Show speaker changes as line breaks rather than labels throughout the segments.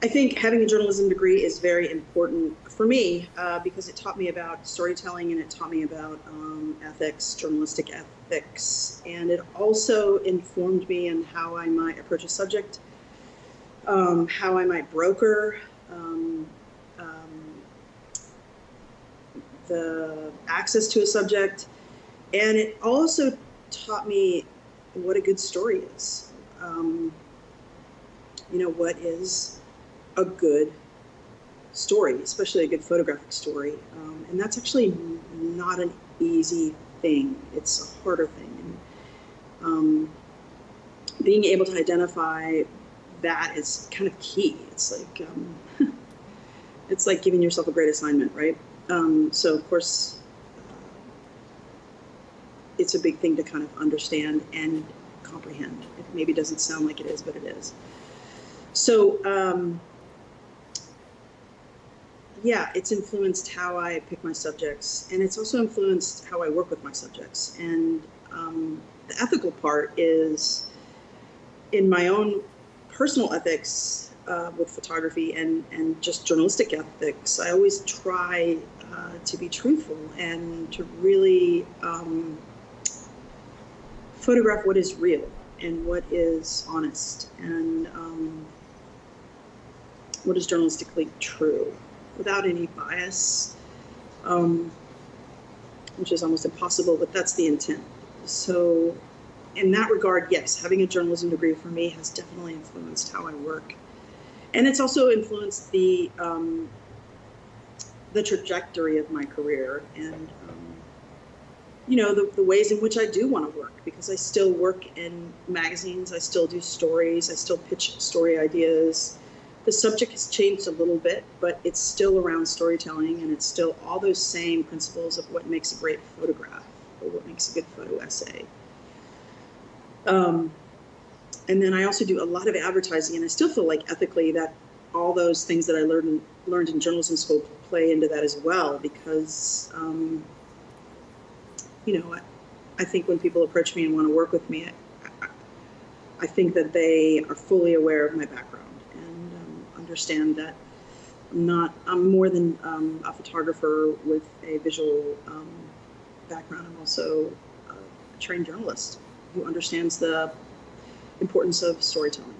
I think having a journalism degree is very important for me because it taught me about storytelling and it taught me about ethics, journalistic ethics, and it also informed me in how I might approach a subject, how I might broker the access to a subject, and it also taught me what a good story is. What is a good story, especially a good photographic story. And that's actually not an easy thing. It's a harder thing. And being able to identify that is kind of key. It's like, it's like giving yourself a great assignment, right? So of course, it's a big thing to kind of understand and comprehend. It maybe doesn't sound like it is, but it is. So, yeah, it's influenced how I pick my subjects, and it's also influenced how I work with my subjects. And the ethical part is in my own personal ethics with photography and just journalistic ethics. I always try to be truthful and to really photograph what is real and what is honest and what is journalistically true without any bias, which is almost impossible, but that's the intent. So in that regard, yes, having a journalism degree for me has definitely influenced how I work. And it's also influenced the trajectory of my career and the ways in which I do want to work, because I still work in magazines, I still do stories, I still pitch story ideas. The subject has changed a little bit, but it's still around storytelling, and it's still all those same principles of what makes a great photograph or what makes a good photo essay. And then I also do a lot of advertising, and I still feel like ethically that all those things that I learned in journalism school play into that as well, because I think when people approach me and want to work with me, I think that they are fully aware of my background and understand that I'm more than a photographer with a visual background. I'm also a trained journalist who understands the importance of storytelling.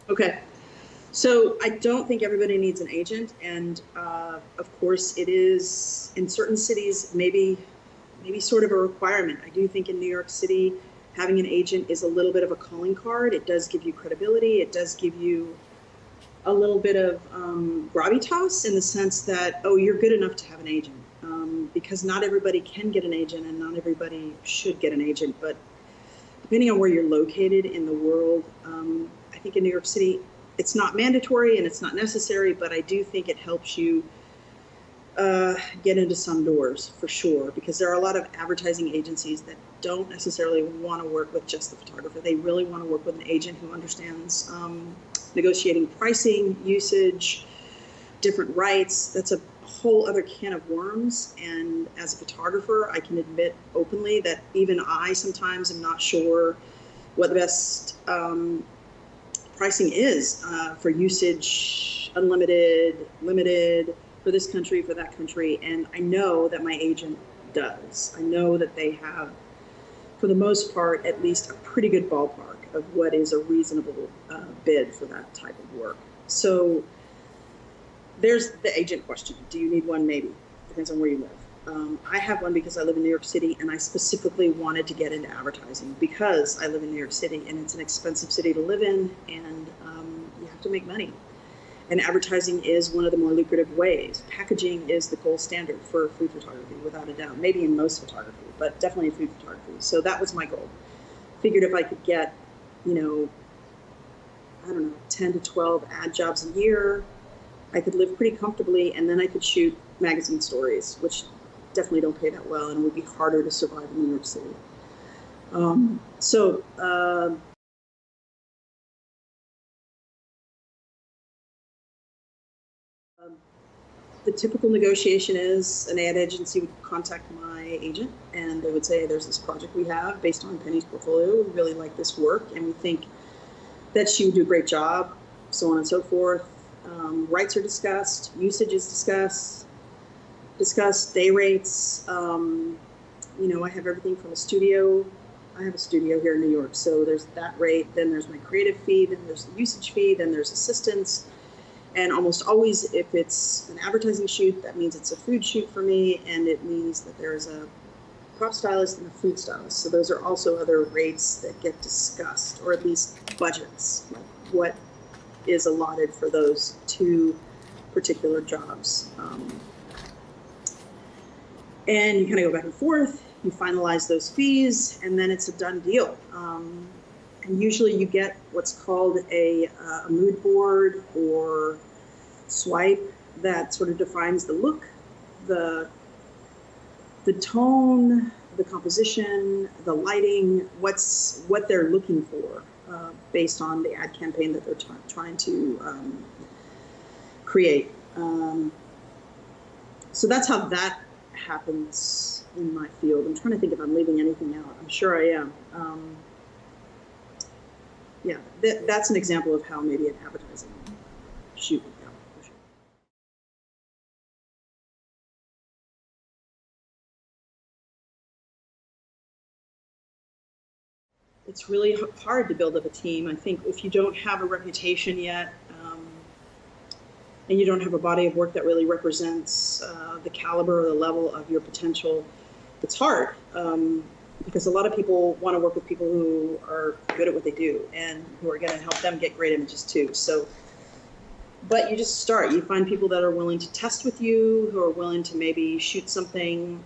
Okay. So I don't think everybody needs an agent, and of course it is in certain cities maybe sort of a requirement. I do think in New York City having an agent is a little bit of a calling card. It does give you credibility. It does give you a little bit of gravitas in the sense that, oh, you're good enough to have an agent, because not everybody can get an agent and not everybody should get an agent. But depending on where you're located in the world, I think in New York City, it's not mandatory and it's not necessary, but I do think it helps you get into some doors for sure, because there are a lot of advertising agencies that don't necessarily want to work with just the photographer. They really want to work with an agent who understands negotiating pricing, usage, different rights. That's a whole other can of worms. And as a photographer, I can admit openly that even I sometimes am not sure what the best pricing is for usage, unlimited, limited, for this country, for that country. And I know that my agent does. I know that they have, for the most part, at least a pretty good ballpark of what is a reasonable bid for that type of work. So there's the agent question. Do you need one? Maybe. Depends on where you live. I have one because I live in New York City, and I specifically wanted to get into advertising because I live in New York City, and it's an expensive city to live in, and you have to make money. And advertising is one of the more lucrative ways. Packaging is the gold standard for food photography, without a doubt. Maybe in most photography, but definitely in food photography. So that was my goal. Figured if I could get, 10 to 12 ad jobs a year, I could live pretty comfortably, and then I could shoot magazine stories, which definitely don't pay that well, and it would be harder to survive in New York City. the typical negotiation is an ad agency would contact my agent and they would say, there's this project we have based on Penny's portfolio. We really like this work and we think that she would do a great job, so on and so forth. Rights are discussed, usage is discussed, day rates. You know, I have everything from a studio. I have a studio here in New York, so there's that rate, then there's my creative fee, then there's the usage fee, then there's assistance. And almost always, if it's an advertising shoot, that means it's a food shoot for me, and it means that there's a crop stylist and a food stylist. So those are also other rates that get discussed, or at least budgets, like what is allotted for those two particular jobs. And you kind of go back and forth, you finalize those fees, and then it's a done deal. And usually you get what's called a mood board or swipe that sort of defines the look, the tone, the composition, the lighting, what they're looking for based on the ad campaign that they're trying to create. So that's how that happens in my field. I'm trying to think if I'm leaving anything out. I'm sure I am. Yeah, that's an example of how maybe an advertising shoot would go. For sure. It's really hard to build up a team. I think if you don't have a reputation yet, and you don't have a body of work that really represents the caliber or the level of your potential, it's hard. Because a lot of people want to work with people who are good at what they do and who are going to help them get great images too. So, but you just start. You find people that are willing to test with you, who are willing to maybe shoot something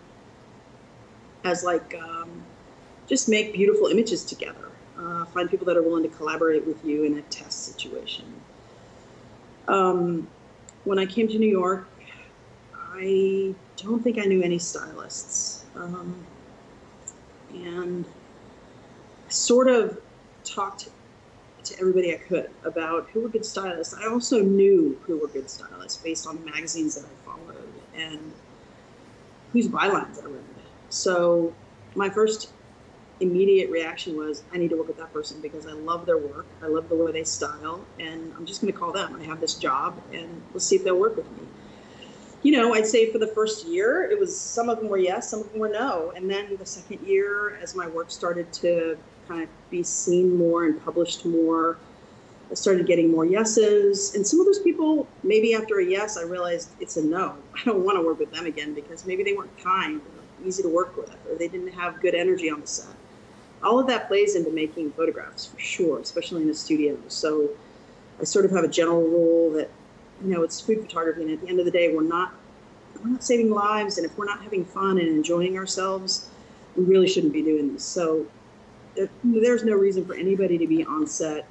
as like, just make beautiful images together. Find people that are willing to collaborate with you in a test situation. When I came to New York, I don't think I knew any stylists. And I sort of talked to everybody I could about who were good stylists. I also knew who were good stylists based on the magazines that I followed and whose bylines I read. So my first immediate reaction was, I need to work with that person because I love their work. I love the way they style, and I'm just going to call them. I have this job, and let's see if they'll work with me. You know, I'd say for the first year, it was, some of them were yes, some of them were no. And then the second year, as my work started to kind of be seen more and published more, I started getting more yeses. And some of those people, maybe after a yes, I realized it's a no. I don't want to work with them again because maybe they weren't kind or easy to work with, or they didn't have good energy on the set. All of that plays into making photographs for sure, especially in a studio. So I sort of have a general rule that, you know, it's food photography, and at the end of the day, we're not saving lives, and if we're not having fun and enjoying ourselves, we really shouldn't be doing this. So there's no reason for anybody to be on set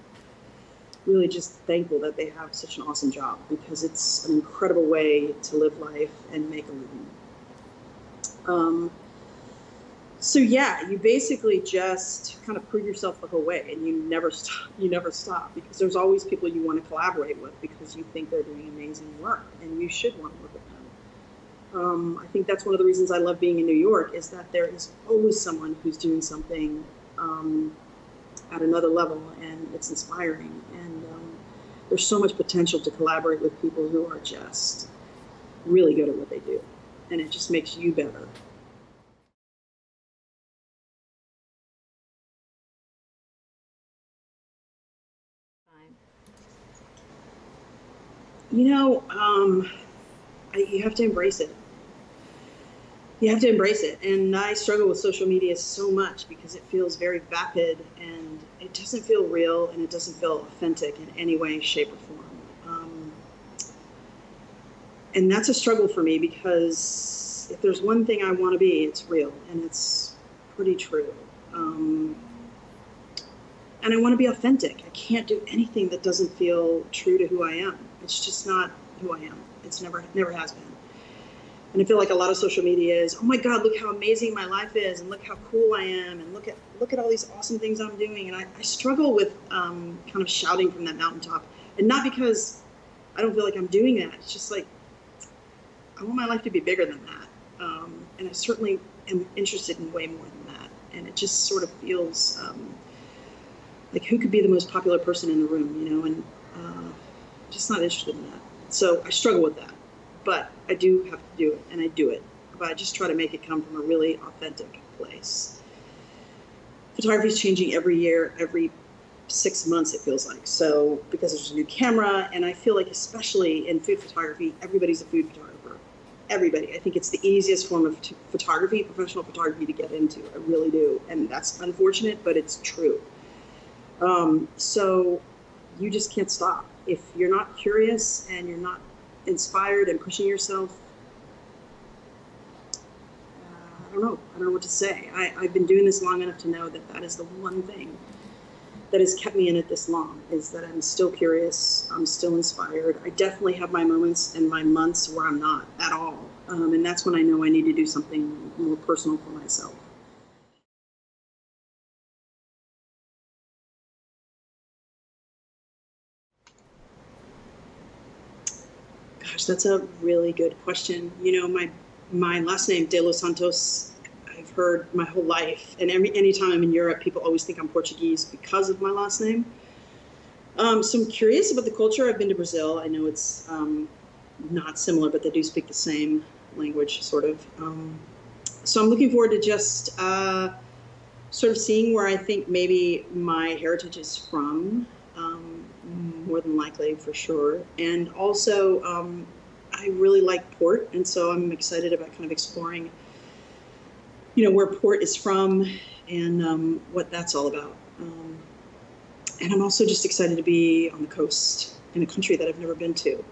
really just thankful that they have such an awesome job, because it's an incredible way to live life and make a living. So yeah, you basically just kind of prove yourself the whole way, and you never stop, because there's always people you want to collaborate with because you think they're doing amazing work, and you should want to work with them. I think that's one of the reasons I love being in New York, is that there is always someone who's doing something at another level, and it's inspiring. And there's so much potential to collaborate with people who are just really good at what they do, and it just makes you better. You know, you have to embrace it. You have to embrace it. And I struggle with social media so much because it feels very vapid, and it doesn't feel real, and it doesn't feel authentic in any way, shape, or form. And that's a struggle for me, because if there's one thing I want to be, it's real, and it's pretty true. And I want to be authentic. I can't do anything that doesn't feel true to who I am. It's just not who I am. It's never has been. And I feel like a lot of social media is, oh my God, look how amazing my life is, and look how cool I am, and look at all these awesome things I'm doing. And I struggle with kind of shouting from that mountaintop. And not because I don't feel like I'm doing that. It's just like, I want my life to be bigger than that. And I certainly am interested in way more than that. And it just sort of feels like who could be the most popular person in the room, you know, and just not interested in that. So I struggle with that, but I do have to do it, and I do it. But I just try to make it come from a really authentic place. Photography is changing every year, every 6 months it feels like. So because there's a new camera, and I feel like especially in food photography, everybody's a food photographer. Everybody. I think it's the easiest form of photography, professional photography, to get into. I really do, and that's unfortunate, but it's true. So you just can't stop. If you're not curious and you're not inspired and pushing yourself, I don't know what to say. I've been doing this long enough to know that that is the one thing that has kept me in it this long, is that I'm still curious, I'm still inspired. I definitely have my moments and my months where I'm not at all. And that's when I know I need to do something more personal for myself. Gosh, that's a really good question. You know, my last name, De Los Santos, I've heard my whole life. And anytime I'm in Europe, people always think I'm Portuguese because of my last name. So I'm curious about the culture. I've been to Brazil. I know it's not similar, but they do speak the same language, sort of. So I'm looking forward to just sort of seeing where I think maybe my heritage is from. More than likely, for sure. And also, I really like port, and so I'm excited about kind of exploring, you know, where port is from and what that's all about. And I'm also just excited to be on the coast in a country that I've never been to.